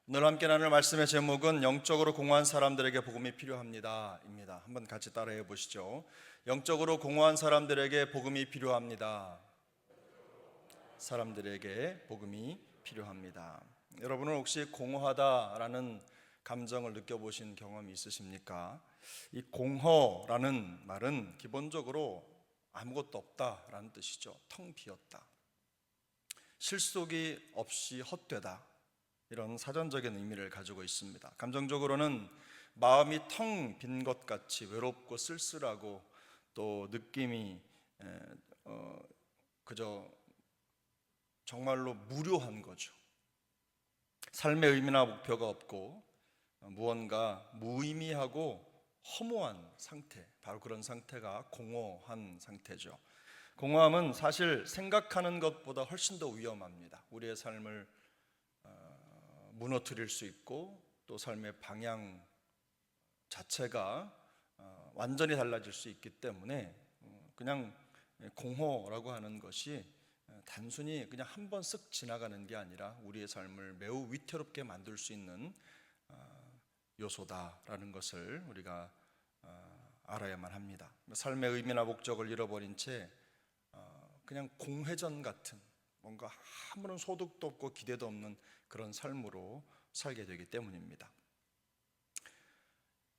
오늘 함께 나눌 말씀의 제목은 영적으로 공허한 사람들에게 복음이 필요합니다 입니다. 한번 같이 따라해 보시죠. 영적으로 공허한 사람들에게 복음이 필요합니다. 사람들에게 복음이 필요합니다. 여러분은 혹시 공허하다라는 감정을 느껴보신 경험이 있으십니까? 이 공허라는 말은 기본적으로 아무것도 없다라는 뜻이죠. 텅 비었다, 실속이 없이 헛되다, 이런 사전적인 의미를 가지고 있습니다. 감정적으로는 마음이 텅 빈 것 같이 외롭고 쓸쓸하고 또 느낌이 그저 정말로 무료한 거죠. 삶의 의미나 목표가 없고 무언가 무의미하고 허무한 상태, 바로 그런 상태가 공허한 상태죠. 공허함은 사실 생각하는 것보다 훨씬 더 위험합니다. 우리의 삶을 무너뜨릴 수 있고 또 삶의 방향 자체가 완전히 달라질 수 있기 때문에 그냥 공허라고 하는 것이 단순히 그냥 한 번 쓱 지나가는 게 아니라 우리의 삶을 매우 위태롭게 만들 수 있는 요소다라는 것을 우리가 알아야만 합니다. 삶의 의미나 목적을 잃어버린 채 그냥 공회전 같은, 뭔가 아무런 소득도 없고 기대도 없는 그런 삶으로 살게 되기 때문입니다.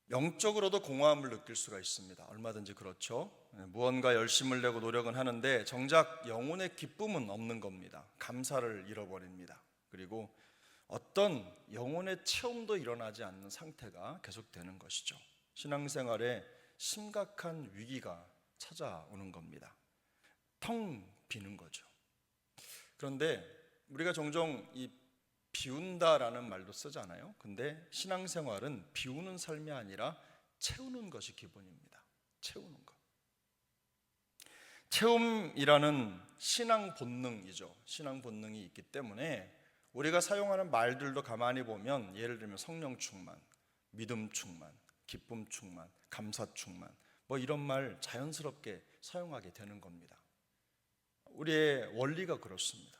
영적으로도 공허함을 느낄 수가 있습니다. 얼마든지 그렇죠. 무언가 열심을 내고 노력은 하는데 정작 영혼의 기쁨은 없는 겁니다. 감사를 잃어버립니다. 그리고 어떤 영혼의 체험도 일어나지 않는 상태가 계속되는 것이죠. 신앙생활에 심각한 위기가 찾아오는 겁니다. 텅 비는 거죠. 그런데 우리가 종종 이 비운다라는 말도 쓰잖아요. 근데 신앙생활은 비우는 삶이 아니라 채우는 것이 기본입니다. 채우는 것. 채움이라는 신앙 본능이죠. 신앙 본능이 있기 때문에 우리가 사용하는 말들도 가만히 보면, 예를 들면 성령 충만, 믿음 충만, 기쁨 충만, 감사 충만, 뭐 이런 말 자연스럽게 사용하게 되는 겁니다. 우리의 원리가 그렇습니다.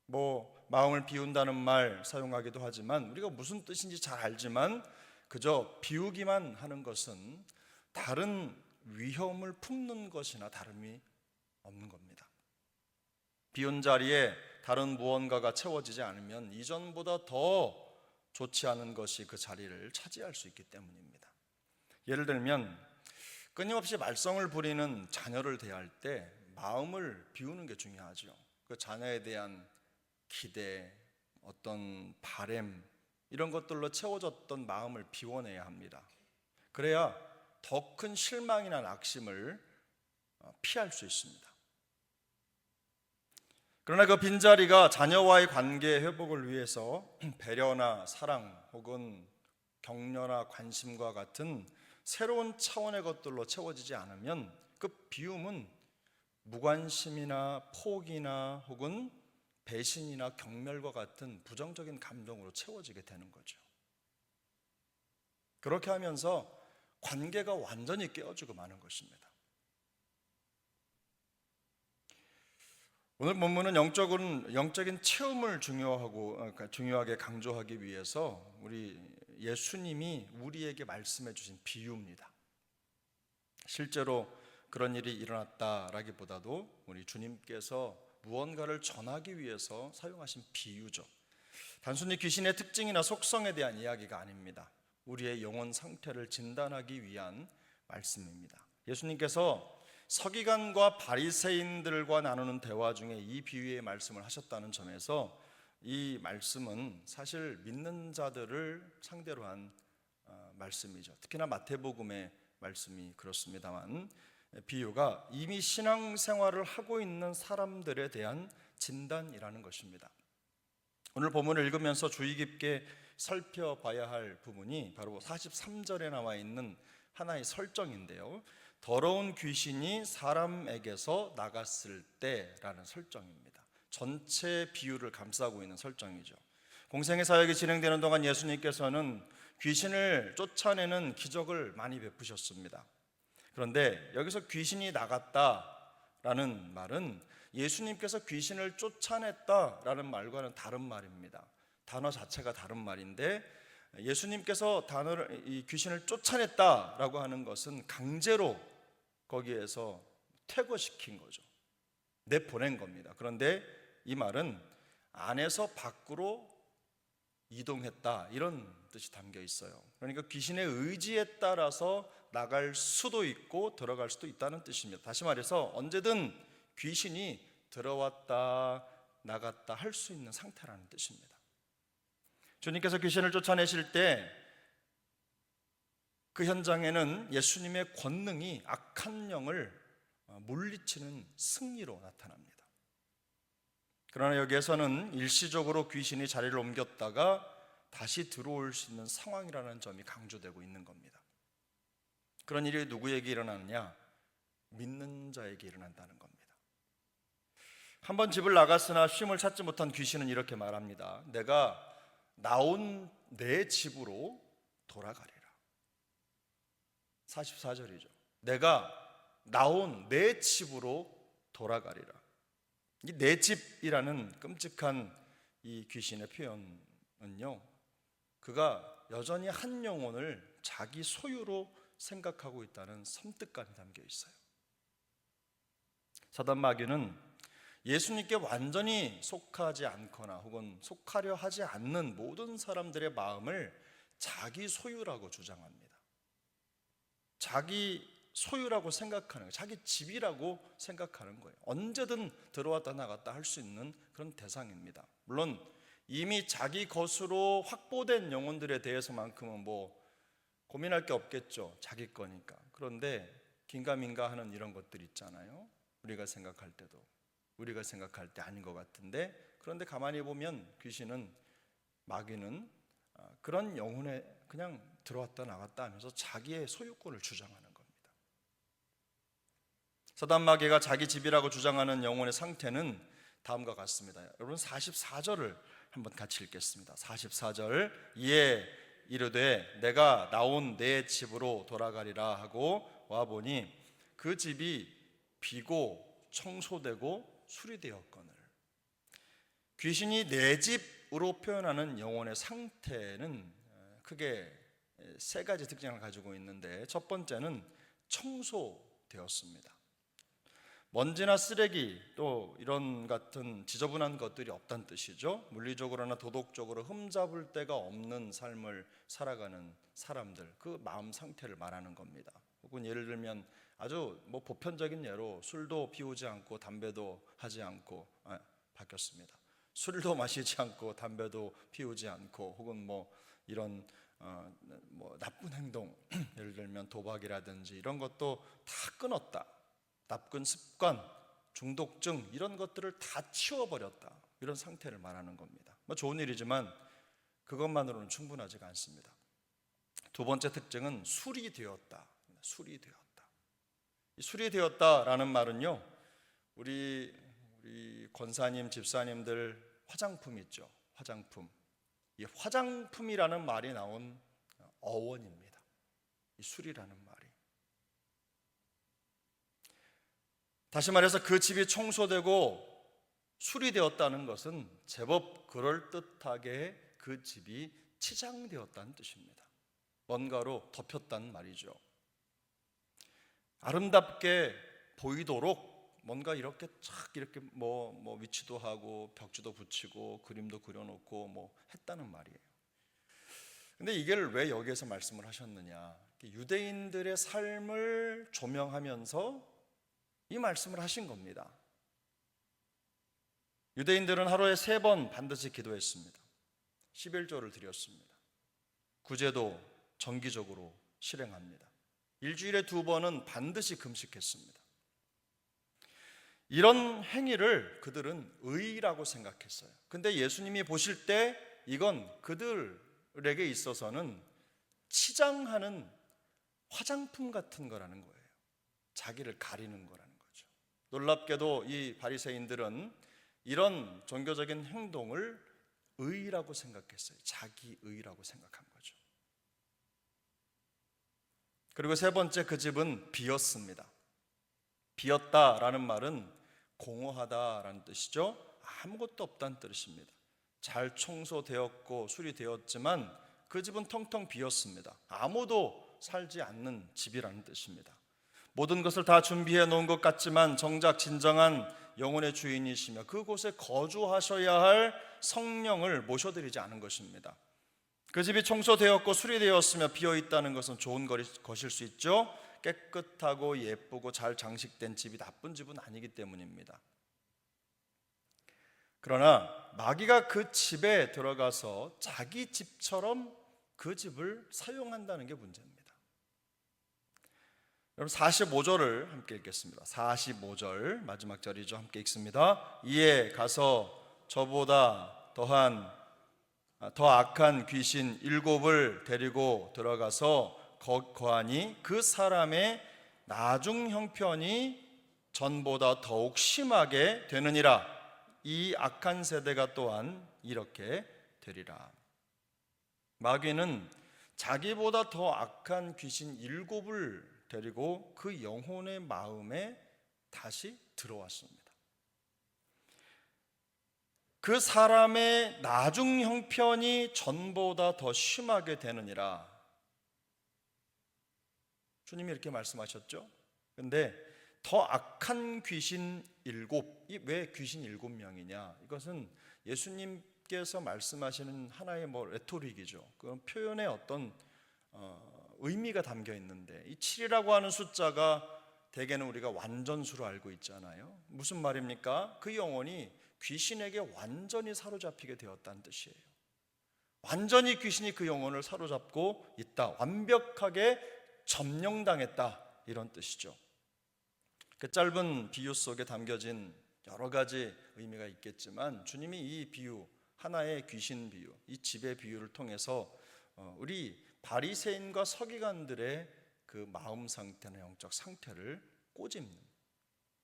뭐 마음을 비운다는 말 사용하기도 하지만 우리가 무슨 뜻인지 잘 알지만 그저 비우기만 하는 것은 다른 위험을 품는 것이나 다름이 없는 겁니다. 비운 자리에 다른 무언가가 채워지지 않으면 이전보다 더 좋지 않은 것이 그 자리를 차지할 수 있기 때문입니다. 예를 들면 끊임없이 말썽을 부리는 자녀를 대할 때 마음을 비우는 게 중요하죠. 그 자녀에 대한 기대, 어떤 바램, 이런 것들로 채워졌던 마음을 비워내야 합니다. 그래야 더 큰 실망이나 낙심을 피할 수 있습니다. 그러나 그 빈자리가 자녀와의 관계 회복을 위해서 배려나 사랑 혹은 격려나 관심과 같은 새로운 차원의 것들로 채워지지 않으면 그 비움은 무관심이나 포기나 혹은 배신이나 경멸과 같은 부정적인 감정으로 채워지게 되는 거죠. 그렇게 하면서 관계가 완전히 깨어지고 마는 것입니다. 오늘 본문은 영적인 체험을 중요하게 강조하기 위해서 우리 예수님이 우리에게 말씀해 주신 비유입니다. 실제로 그런 일이 일어났다라기보다도 우리 주님께서 무언가를 전하기 위해서 사용하신 비유죠. 단순히 귀신의 특징이나 속성에 대한 이야기가 아닙니다. 우리의 영혼 상태를 진단하기 위한 말씀입니다. 예수님께서 서기관과 바리새인들과 나누는 대화 중에 이 비유의 말씀을 하셨다는 점에서 이 말씀은 사실 믿는 자들을 상대로 한 말씀이죠. 특히나 마태복음의 말씀이 그렇습니다만 비유가 이미 신앙생활을 하고 있는 사람들에 대한 진단이라는 것입니다. 오늘 본문을 읽으면서 주의 깊게 살펴봐야 할 부분이 바로 43절에 나와 있는 하나의 설정인데요. 더러운 귀신이 사람에게서 나갔을 때라는 설정입니다. 전체 비유를 감싸고 있는 설정이죠. 공생의 사역이 진행되는 동안 예수님께서는 귀신을 쫓아내는 기적을 많이 베푸셨습니다. 그런데 여기서 귀신이 나갔다라는 말은 예수님께서 귀신을 쫓아냈다라는 말과는 다른 말입니다. 단어 자체가 다른 말인데, 예수님께서 이 귀신을 쫓아냈다라고 하는 것은 강제로 거기에서 퇴거시킨 거죠. 내보낸 겁니다. 그런데 이 말은 안에서 밖으로 이동했다, 이런 뜻이 담겨 있어요. 그러니까 귀신의 의지에 따라서 나갈 수도 있고 들어갈 수도 있다는 뜻입니다. 다시 말해서 언제든 귀신이 들어왔다 나갔다 할 수 있는 상태라는 뜻입니다. 주님께서 귀신을 쫓아내실 때 그 현장에는 예수님의 권능이 악한 영을 물리치는 승리로 나타납니다. 그러나 여기에서는 일시적으로 귀신이 자리를 옮겼다가 다시 들어올 수 있는 상황이라는 점이 강조되고 있는 겁니다. 그런 일이 누구에게 일어나느냐? 믿는 자에게 일어난다는 겁니다. 한번 집을 나갔으나 쉼을 찾지 못한 귀신은 이렇게 말합니다. 내가 나온 내 집으로 돌아가리라. 44절이죠. 내가 나온 내 집으로 돌아가리라. 이 내 집이라는 끔찍한 이 귀신의 표현은요, 그가 여전히 한 영혼을 자기 소유로 생각하고 있다는 섬뜩감이 담겨 있어요. 사단 마귀는 예수님께 완전히 속하지 않거나 혹은 속하려 하지 않는 모든 사람들의 마음을 자기 소유라고 주장합니다. 자기 소유라고 생각하는 거예요. 자기 집이라고 생각하는 거예요. 언제든 들어왔다 나갔다 할 수 있는 그런 대상입니다. 물론 이미 자기 것으로 확보된 영혼들에 대해서만큼은 뭐 고민할 게 없겠죠. 자기 거니까. 그런데 긴가민가 하는 이런 것들 있잖아요. 우리가 생각할 때 아닌 것 같은데, 그런데 가만히 보면 귀신은, 마귀는 그런 영혼에 그냥 들어왔다 나갔다 하면서 자기의 소유권을 주장하는 겁니다. 사단 마귀가 자기 집이라고 주장하는 영혼의 상태는 다음과 같습니다. 여러분 44절을 한번 같이 읽겠습니다. 44절, 이에 이르되 내가 나온 내 집으로 돌아가리라 하고 와보니 그 집이 비고 청소되고 수리되었거늘. 귀신이 내 집으로 표현하는 영혼의 상태는 크게 세 가지 특징을 가지고 있는데, 첫 번째는 청소되었습니다. 먼지나 쓰레기 또 이런 같은 지저분한 것들이 없다는 뜻이죠. 물리적으로나 도덕적으로 흠잡을 데가 없는 삶을 살아가는 사람들, 그 마음 상태를 말하는 겁니다. 혹은 예를 들면 아주 보편적인 예로 술도 피우지 않고 담배도 하지 않고, 바뀌었습니다. 술도 마시지 않고 담배도 피우지 않고, 혹은 이런 나쁜 행동, 예를 들면 도박이라든지 이런 것도 다 끊었다. 나쁜 습관, 중독증 이런 것들을 다 치워버렸다. 이런 상태를 말하는 겁니다. 좋은 일이지만 그것만으로는 충분하지가 않습니다. 두 번째 특징은 수리되었다. 수리되었다. 이 수리되었다라는 말은요, 우리 권사님, 집사님들 화장품 있죠. 화장품. 이 화장품이라는 말이 나온 어원입니다. 이 수리라는 말이. 다시 말해서 그 집이 청소되고 수리되었다는 것은 제법 그럴듯하게 그 집이 치장되었다는 뜻입니다. 뭔가로 덮였다는 말이죠. 아름답게 보이도록 뭔가 이렇게 착 이렇게 위치도 하고 벽지도 붙이고 그림도 그려놓고 했다는 말이에요. 근데 이걸 왜 여기에서 말씀을 하셨느냐? 유대인들의 삶을 조명하면서 이 말씀을 하신 겁니다. 유대인들은 하루에 3번 반드시 기도했습니다. 11조를 드렸습니다. 구제도 정기적으로 실행합니다. 일주일에 2번은 반드시 금식했습니다. 이런 행위를 그들은 의라고 생각했어요. 근데 예수님이 보실 때 이건 그들에게 있어서는 치장하는 화장품 같은 거라는 거예요. 자기를 가리는 거라는 거죠. 놀랍게도 이 바리새인들은 이런 종교적인 행동을 의라고 생각했어요. 자기 의라고 생각한 거죠. 그리고 세 번째, 그 집은 비었습니다. 비었다라는 말은 공허하다라는 뜻이죠. 아무것도 없다는 뜻입니다. 잘 청소되었고 수리되었지만 그 집은 텅텅 비었습니다. 아무도 살지 않는 집이라는 뜻입니다. 모든 것을 다 준비해 놓은 것 같지만 정작 진정한 영혼의 주인이시며 그곳에 거주하셔야 할 성령을 모셔드리지 않은 것입니다. 그 집이 청소되었고 수리되었으며 비어있다는 것은 좋은 것일 수 있죠. 깨끗하고 예쁘고 잘 장식된 집이 나쁜 집은 아니기 때문입니다. 그러나 마귀가 그 집에 들어가서 자기 집처럼 그 집을 사용한다는 게 문제입니다. 여러분 45절을 함께 읽겠습니다. 45절 마지막 절이죠. 함께 읽습니다. 이에 가서 저보다 더 악한 귀신 7을 데리고 들어가서 거하니 그 사람의 나중 형편이 전보다 더욱 심하게 되느니라. 이 악한 세대가 또한 이렇게 되리라. 마귀는 자기보다 더 악한 귀신 7을 데리고 그 영혼의 마음에 다시 들어왔습니다. 그 사람의 나중 형편이 전보다 더 심하게 되느니라. 주님이 이렇게 말씀하셨죠. 근데 더 악한 귀신 7, 왜 귀신 7명이냐? 이것은 예수님께서 말씀하시는 하나의 레토릭이죠. 그런 표현의 어떤 의미가 담겨 있는데, 이 7이라고 하는 숫자가 대개는 우리가 완전수로 알고 있잖아요. 무슨 말입니까? 그 영혼이 귀신에게 완전히 사로잡히게 되었다는 뜻이에요. 완전히 귀신이 그 영혼을 사로잡고 있다, 완벽하게 점령당했다, 이런 뜻이죠. 그 짧은 비유 속에 담겨진 여러 가지 의미가 있겠지만 주님이 이 비유, 하나의 귀신 비유, 이 집의 비유를 통해서 우리 바리새인과 서기관들의 그 마음 상태나 영적 상태를 꼬집는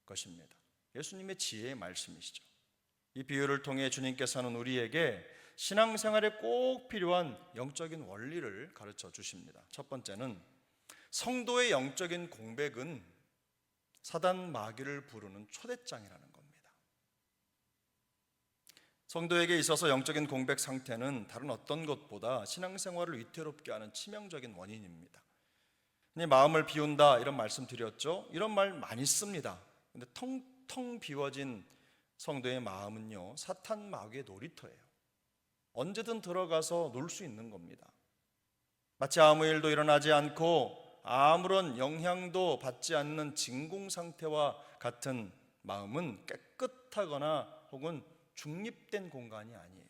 것입니다. 예수님의 지혜의 말씀이시죠. 이 비유를 통해 주님께서는 우리에게 신앙생활에 꼭 필요한 영적인 원리를 가르쳐 주십니다. 첫 번째는 성도의 영적인 공백은 사단 마귀를 부르는 초대장이라는 겁니다. 성도에게 있어서 영적인 공백 상태는 다른 어떤 것보다 신앙생활을 위태롭게 하는 치명적인 원인입니다. 마음을 비운다, 이런 말씀 드렸죠. 이런 말 많이 씁니다. 근데 텅텅 비워진 성도의 마음은요, 사탄 마귀의 놀이터예요. 언제든 들어가서 놀 수 있는 겁니다. 마치 아무 일도 일어나지 않고 아무런 영향도 받지 않는 진공 상태와 같은 마음은 깨끗하거나 혹은 중립된 공간이 아니에요.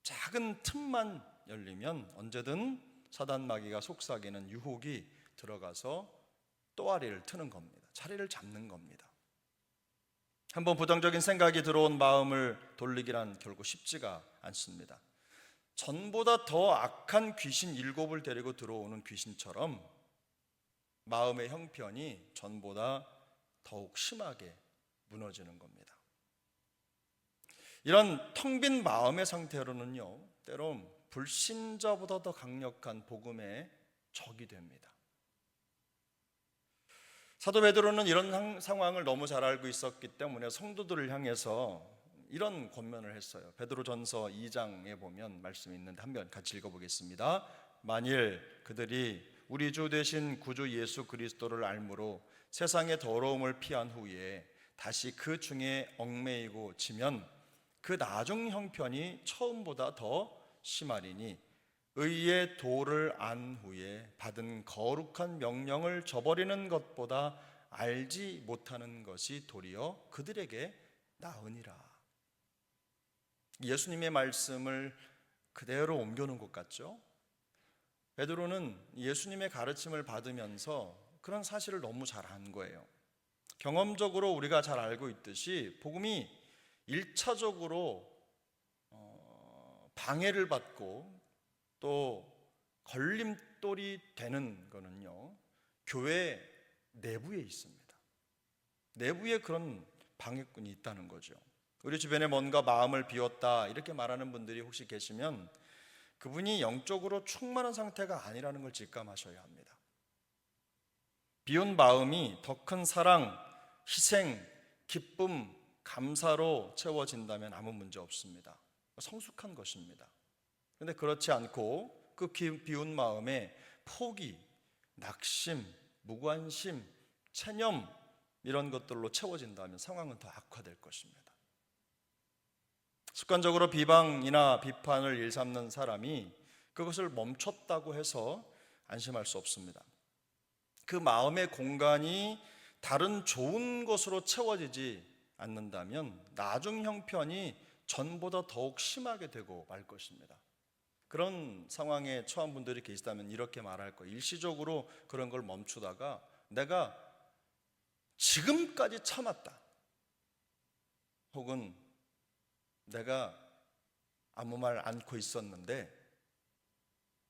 작은 틈만 열리면 언제든 사단 마귀가 속삭이는 유혹이 들어가서 또아리를 트는 겁니다. 자리를 잡는 겁니다. 한번 부정적인 생각이 들어온 마음을 돌리기란 결국 쉽지가 않습니다. 전보다 더 악한 귀신 7을 데리고 들어오는 귀신처럼 마음의 형편이 전보다 더욱 심하게 무너지는 겁니다. 이런 텅 빈 마음의 상태로는요, 때론 불신자보다 더 강력한 복음의 적이 됩니다. 사도 베드로는 이런 상황을 너무 잘 알고 있었기 때문에 성도들을 향해서 이런 권면을 했어요. 베드로전서 2장에 보면 말씀이 있는데 한번 같이 읽어보겠습니다. 만일 그들이 우리 주 되신 구주 예수 그리스도를 알므로 세상의 더러움을 피한 후에 다시 그 중에 얽매이고 지면 그 나중 형편이 처음보다 더 심하리니 의의 도를 안 후에 받은 거룩한 명령을 저버리는 것보다 알지 못하는 것이 도리어 그들에게 나으니라. 예수님의 말씀을 그대로 옮겨놓은 것 같죠? 베드로는 예수님의 가르침을 받으면서 그런 사실을 너무 잘 안 거예요. 경험적으로 우리가 잘 알고 있듯이 복음이 1차적으로 방해를 받고 또 걸림돌이 되는 거는요, 교회 내부에 있습니다. 내부에 그런 방해꾼이 있다는 거죠. 우리 주변에 뭔가 마음을 비웠다 이렇게 말하는 분들이 혹시 계시면 그분이 영적으로 충만한 상태가 아니라는 걸 직감하셔야 합니다. 비운 마음이 더 큰 사랑, 희생, 기쁨, 감사로 채워진다면 아무 문제 없습니다. 성숙한 것입니다. 그런데 그렇지 않고 그 비운 마음에 포기, 낙심, 무관심, 체념 이런 것들로 채워진다면 상황은 더 악화될 것입니다. 습관적으로 비방이나 비판을 일삼는 사람이 그것을 멈췄다고 해서 안심할 수 없습니다. 그 마음의 공간이 다른 좋은 것으로 채워지지 않는다면 나중 형편이 전보다 더욱 심하게 되고 말 것입니다. 그런 상황에 처한 분들이 계시다면 이렇게 말할 거예요. 일시적으로 그런 걸 멈추다가 내가 지금까지 참았다, 혹은 내가 아무 말 않고 있었는데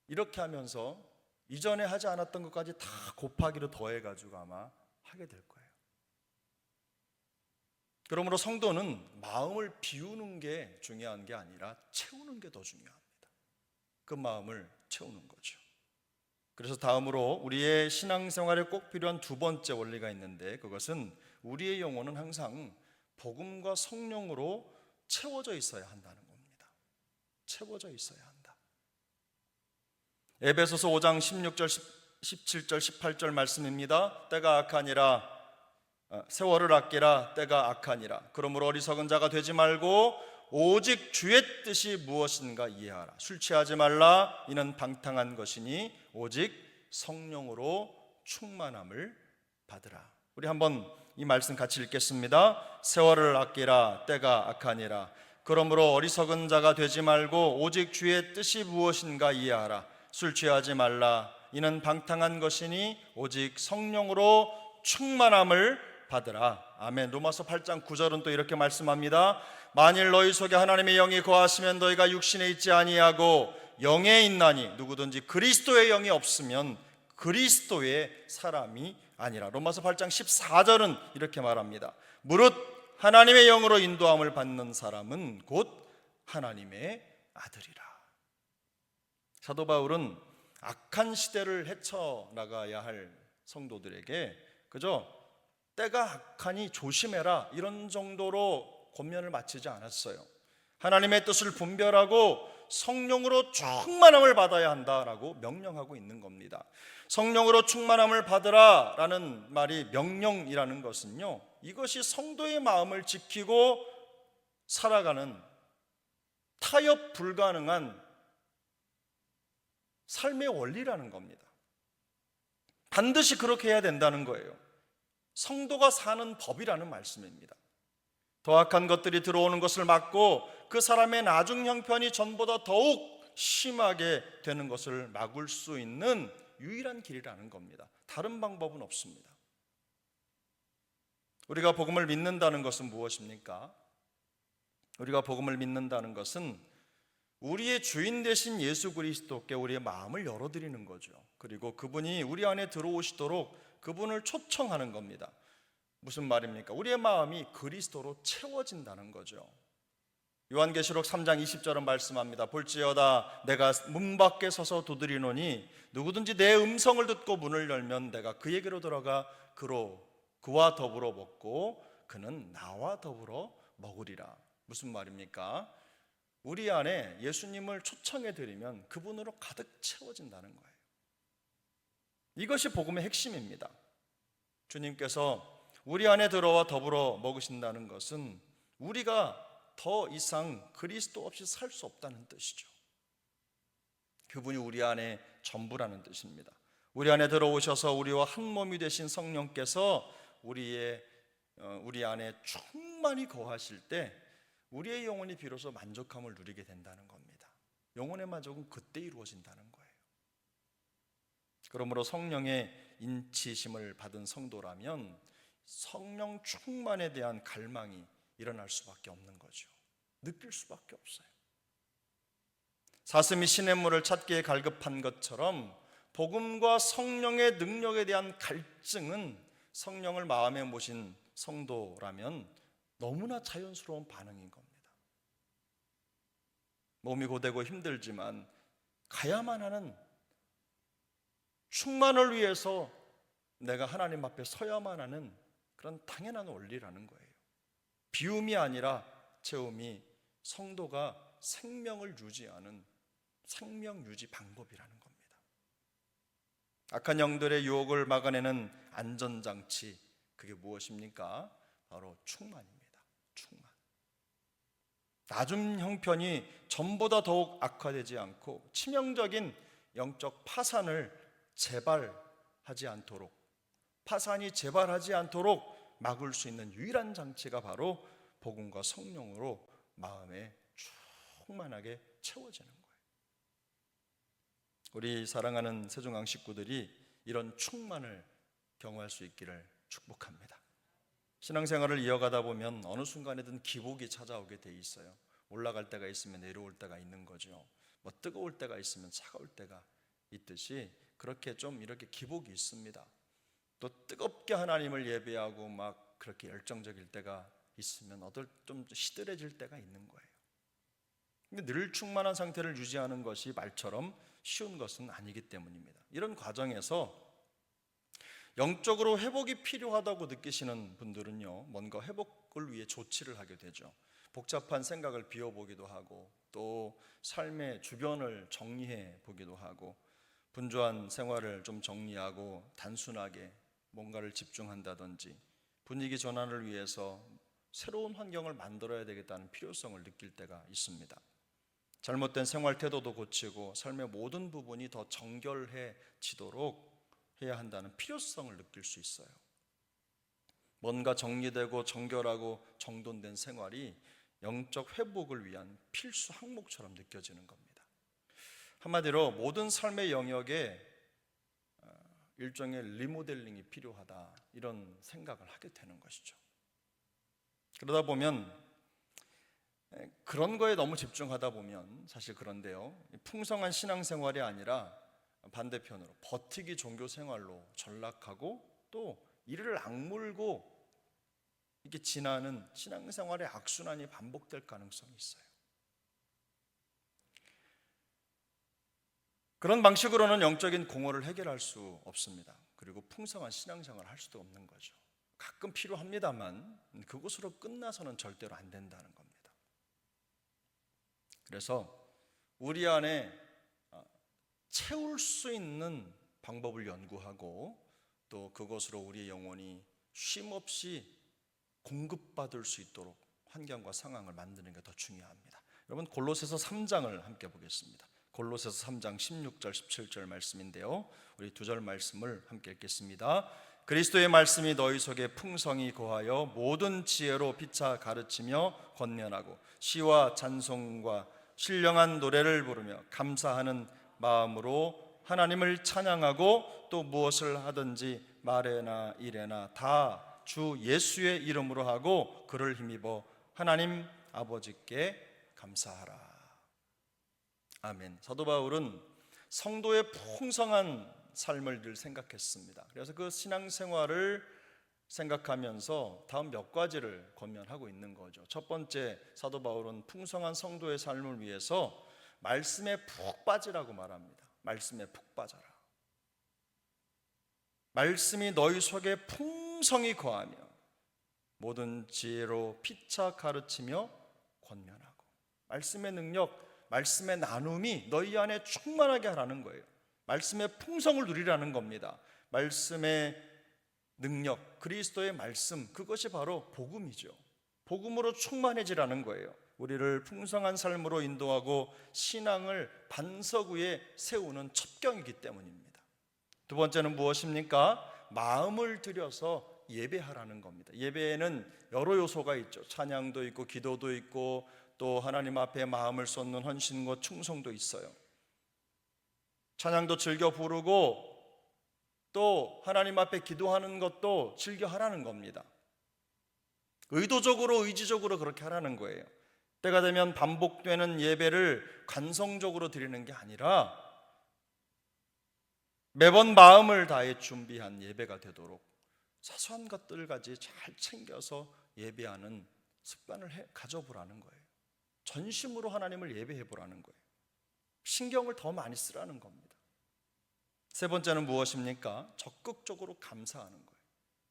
이렇게 하면서 이전에 하지 않았던 것까지 다 곱하기로 더해가지고 아마 하게 될 거예요. 그러므로 성도는 마음을 비우는 게 중요한 게 아니라 채우는 게 더 중요합니다. 그 마음을 채우는 거죠. 그래서 다음으로 우리의 신앙생활에 꼭 필요한 두 번째 원리가 있는데, 그것은 우리의 영혼은 항상 복음과 성령으로 채워져 있어야 한다는 겁니다. 채워져 있어야 한다. 에베소서 5장 16절, 17절, 18절 말씀입니다. 때가 악하니라, 세월을 아끼라, 때가 악하니라. 그러므로 어리석은 자가 되지 말고 오직 주의 뜻이 무엇인가 이해하라. 술 취하지 말라, 이는 방탕한 것이니 오직 성령으로 충만함을 받으라. 우리 한번 이 말씀 같이 읽겠습니다. 세월을 아끼라, 때가 악하니라. 그러므로 어리석은 자가 되지 말고 오직 주의 뜻이 무엇인가 이해하라. 술 취하지 말라, 이는 방탕한 것이니 오직 성령으로 충만함을 받으라. 아멘. 로마서 8장 9절은 또 이렇게 말씀합니다. 만일 너희 속에 하나님의 영이 거하시면 너희가 육신에 있지 아니하고 영에 있나니, 누구든지 그리스도의 영이 없으면 그리스도의 사람이 아니라. 로마서 8장 14절은 이렇게 말합니다. 무릇 하나님의 영으로 인도함을 받는 사람은 곧 하나님의 아들이라. 사도 바울은 악한 시대를 헤쳐나가야 할 성도들에게 그저 때가 악하니 조심해라 이런 정도로 권면을 마치지 않았어요. 하나님의 뜻을 분별하고 성령으로 충만함을 받아야 한다라고 명령하고 있는 겁니다. 성령으로 충만함을 받으라 라는 말이 명령이라는 것은요, 이것이 성도의 마음을 지키고 살아가는 타협 불가능한 삶의 원리라는 겁니다. 반드시 그렇게 해야 된다는 거예요. 성도가 사는 법이라는 말씀입니다. 더 악한 것들이 들어오는 것을 막고 그 사람의 나중 형편이 전보다 더욱 심하게 되는 것을 막을 수 있는 유일한 길이라는 겁니다. 다른 방법은 없습니다. 우리가 복음을 믿는다는 것은 무엇입니까? 우리가 복음을 믿는다는 것은 우리의 주인 되신 예수 그리스도께 우리의 마음을 열어드리는 거죠. 그리고 그분이 우리 안에 들어오시도록 그분을 초청하는 겁니다. 무슨 말입니까? 우리의 마음이 그리스도로 채워진다는 거죠. 요한계시록 3장 20절은 말씀합니다. 볼지어다 내가 문 밖에 서서 두드리노니 누구든지 내 음성을 듣고 문을 열면 내가 그에게로 들어가 그와 더불어 먹고 그는 나와 더불어 먹으리라. 무슨 말입니까? 우리 안에 예수님을 초청해 드리면 그분으로 가득 채워진다는 거예요. 이것이 복음의 핵심입니다. 주님께서 우리 안에 들어와 더불어 먹으신다는 것은 우리가 더 이상 그리스도 없이 살 수 없다는 뜻이죠. 그분이 우리 안에 전부라는 뜻입니다. 우리 안에 들어오셔서 우리와 한 몸이 되신 성령께서 우리 안에 충만히 거하실 때 우리의 영혼이 비로소 만족함을 누리게 된다는 겁니다. 영혼의 만족은 그때 이루어진다는 거예요. 그러므로 성령의 인치심을 받은 성도라면 성령 충만에 대한 갈망이 일어날 수밖에 없는 거죠. 느낄 수밖에 없어요. 사슴이 시냇물을 찾기에 갈급한 것처럼 복음과 성령의 능력에 대한 갈증은 성령을 마음에 모신 성도라면 너무나 자연스러운 반응인 겁니다. 몸이 고되고 힘들지만 가야만 하는, 충만을 위해서 내가 하나님 앞에 서야만 하는 그런 당연한 원리라는 거예요. 비움이 아니라 채움이 성도가 생명을 유지하는 생명 유지 방법이라는 겁니다. 악한 영들의 유혹을 막아내는 안전장치, 그게 무엇입니까? 바로 충만입니다. 충만. 낮은 형편이 전보다 더욱 악화되지 않고 치명적인 영적 파산을 재발하지 않도록, 파산이 재발하지 않도록 막을 수 있는 유일한 장치가 바로 복음과 성령으로 마음에 충만하게 채워지는 거예요. 우리 사랑하는 세종강 식구들이 이런 충만을 경험할 수 있기를 축복합니다. 신앙생활을 이어가다 보면 어느 순간에든 기복이 찾아오게 돼 있어요. 올라갈 때가 있으면 내려올 때가 있는 거죠. 뭐 뜨거울 때가 있으면 차가울 때가 있듯이 그렇게 좀 이렇게 기복이 있습니다. 또 뜨겁게 하나님을 예배하고 막 그렇게 열정적일 때가 있으면 좀 시들해질 때가 있는 거예요. 근데 늘 충만한 상태를 유지하는 것이 말처럼 쉬운 것은 아니기 때문입니다. 이런 과정에서 영적으로 회복이 필요하다고 느끼시는 분들은요, 뭔가 회복을 위해 조치를 하게 되죠. 복잡한 생각을 비워보기도 하고, 또 삶의 주변을 정리해 보기도 하고, 분주한 생활을 좀 정리하고 단순하게 뭔가를 집중한다든지, 분위기 전환을 위해서 새로운 환경을 만들어야 되겠다는 필요성을 느낄 때가 있습니다. 잘못된 생활 태도도 고치고 삶의 모든 부분이 더 정결해지도록 해야 한다는 필요성을 느낄 수 있어요. 뭔가 정리되고 정결하고 정돈된 생활이 영적 회복을 위한 필수 항목처럼 느껴지는 겁니다. 한마디로 모든 삶의 영역에 일종의 리모델링이 필요하다, 이런 생각을 하게 되는 것이죠. 그러다 보면 그런 거에 너무 집중하다 보면 사실 그런데요, 풍성한 신앙생활이 아니라 반대편으로 버티기 종교 생활로 전락하고 또 이를 악물고 이렇게 지나는 신앙생활의 악순환이 반복될 가능성이 있어요. 그런 방식으로는 영적인 공허를 해결할 수 없습니다. 그리고 풍성한 신앙생활을 할 수도 없는 거죠. 가끔 필요합니다만 그것으로 끝나서는 절대로 안 된다는 겁니다. 그래서 우리 안에 채울 수 있는 방법을 연구하고 또 그것으로 우리의 영혼이 쉼없이 공급받을 수 있도록 환경과 상황을 만드는 게 더 중요합니다. 여러분, 골로새서 3장을 함께 보겠습니다. 골로새서 3장 16절 17절 말씀인데요, 우리 두 절 말씀을 함께 읽겠습니다. 그리스도의 말씀이 너희 속에 풍성히 거하여 모든 지혜로 피차 가르치며 권면하고 시와 찬송과 신령한 노래를 부르며 감사하는 마음으로 하나님을 찬양하고 또 무엇을 하든지 말에나 일에나 다 주 예수의 이름으로 하고 그를 힘입어 하나님 아버지께 감사하라. 아멘. 사도 바울은 성도의 풍성한 삶을 늘 생각했습니다. 그래서 그 신앙생활을 생각하면서 다음 몇 가지를 권면하고 있는 거죠. 첫 번째, 사도 바울은 풍성한 성도의 삶을 위해서 말씀에 푹 빠지라고 말합니다. 말씀에 푹 빠져라. 말씀이 너희 속에 풍성히 거하며 모든 지혜로 피차 가르치며 권면하고, 말씀의 능력, 말씀의 나눔이 너희 안에 충만하게 하라는 거예요. 말씀의 풍성을 누리라는 겁니다. 말씀의 능력, 그리스도의 말씀, 그것이 바로 복음이죠. 복음으로 충만해지라는 거예요. 우리를 풍성한 삶으로 인도하고 신앙을 반석 위에 세우는 첩경이기 때문입니다. 두 번째는 무엇입니까? 마음을 들여서 예배하라는 겁니다. 예배에는 여러 요소가 있죠. 찬양도 있고 기도도 있고 또 하나님 앞에 마음을 쏟는 헌신과 충성도 있어요. 찬양도 즐겨 부르고 또 하나님 앞에 기도하는 것도 즐겨 하라는 겁니다. 의도적으로 의지적으로 그렇게 하라는 거예요. 때가 되면 반복되는 예배를 관성적으로 드리는 게 아니라 매번 마음을 다해 준비한 예배가 되도록 사소한 것들까지 잘 챙겨서 예배하는 습관을 가져보라는 거예요. 전심으로 하나님을 예배해 보라는 거예요. 신경을 더 많이 쓰라는 겁니다. 세 번째는 무엇입니까? 적극적으로 감사하는 거예요.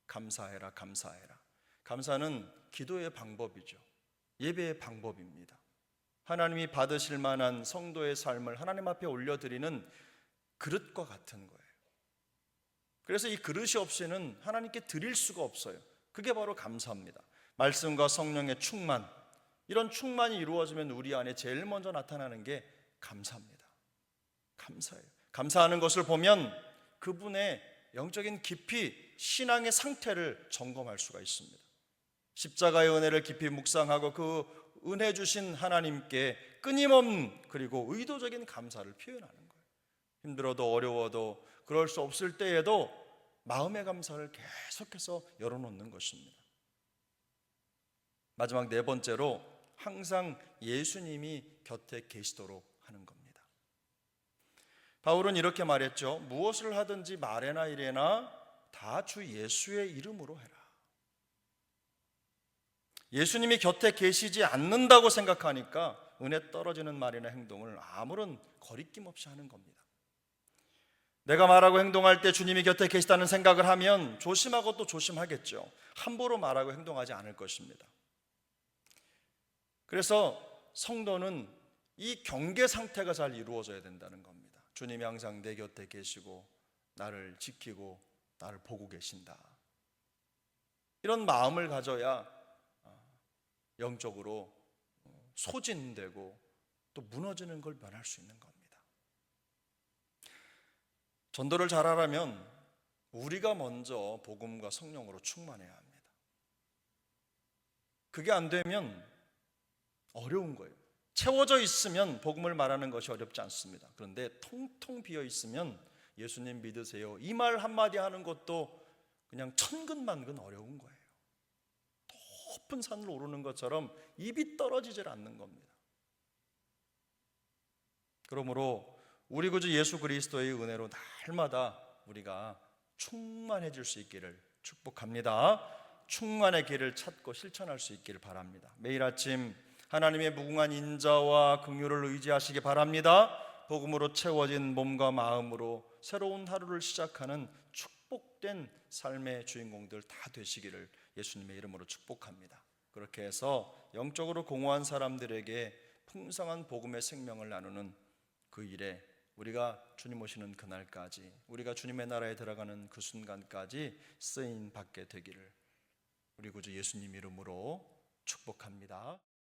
감사해라, 감사해라. 감사는 기도의 방법이죠. 예배의 방법입니다. 하나님이 받으실 만한 성도의 삶을 하나님 앞에 올려드리는 그릇과 같은 거예요. 그래서 이 그릇이 없이는 하나님께 드릴 수가 없어요. 그게 바로 감사입니다. 말씀과 성령의 충만, 이런 충만이 이루어지면 우리 안에 제일 먼저 나타나는 게 감사입니다. 감사예요. 감사하는 것을 보면 그분의 영적인 깊이, 신앙의 상태를 점검할 수가 있습니다. 십자가의 은혜를 깊이 묵상하고 그 은혜 주신 하나님께 끊임없는 그리고 의도적인 감사를 표현하는 거예요. 힘들어도 어려워도 그럴 수 없을 때에도 마음의 감사를 계속해서 열어놓는 것입니다. 마지막 네 번째로 항상 예수님이 곁에 계시도록 하는 겁니다. 바울은 이렇게 말했죠. 무엇을 하든지 말에나 이래나 다 주 예수의 이름으로 해라. 예수님이 곁에 계시지 않는다고 생각하니까 은혜 떨어지는 말이나 행동을 아무런 거리낌 없이 하는 겁니다. 내가 말하고 행동할 때 주님이 곁에 계시다는 생각을 하면 조심하고 또 조심하겠죠. 함부로 말하고 행동하지 않을 것입니다. 그래서 성도는 이 경계 상태가 잘 이루어져야 된다는 겁니다. 주님이 항상 내 곁에 계시고 나를 지키고 나를 보고 계신다. 이런 마음을 가져야 영적으로 소진되고 또 무너지는 걸 면할 수 있는 겁니다. 전도를 잘하려면 우리가 먼저 복음과 성령으로 충만해야 합니다. 그게 안 되면 어려운 거예요. 채워져 있으면 복음을 말하는 것이 어렵지 않습니다. 그런데 텅텅 비어 있으면 예수님 믿으세요, 이 말 한마디 하는 것도 그냥 천근만근 어려운 거예요. 높은 산을 오르는 것처럼 입이 떨어지질 않는 겁니다. 그러므로 우리 구주 예수 그리스도의 은혜로 날마다 우리가 충만해질 수 있기를 축복합니다. 충만의 길을 찾고 실천할 수 있기를 바랍니다. 매일 아침 하나님의 무궁한 인자와 긍휼을 의지하시기 바랍니다. 복음으로 채워진 몸과 마음으로 새로운 하루를 시작하는 축복된 삶의 주인공들 다 되시기를 예수님의 이름으로 축복합니다. 그렇게 해서 영적으로 공허한 사람들에게 풍성한 복음의 생명을 나누는 그 일에 우리가 주님 오시는 그날까지, 우리가 주님의 나라에 들어가는 그 순간까지 쓰임 받게 되기를 우리 구주 예수님 이름으로 축복합니다.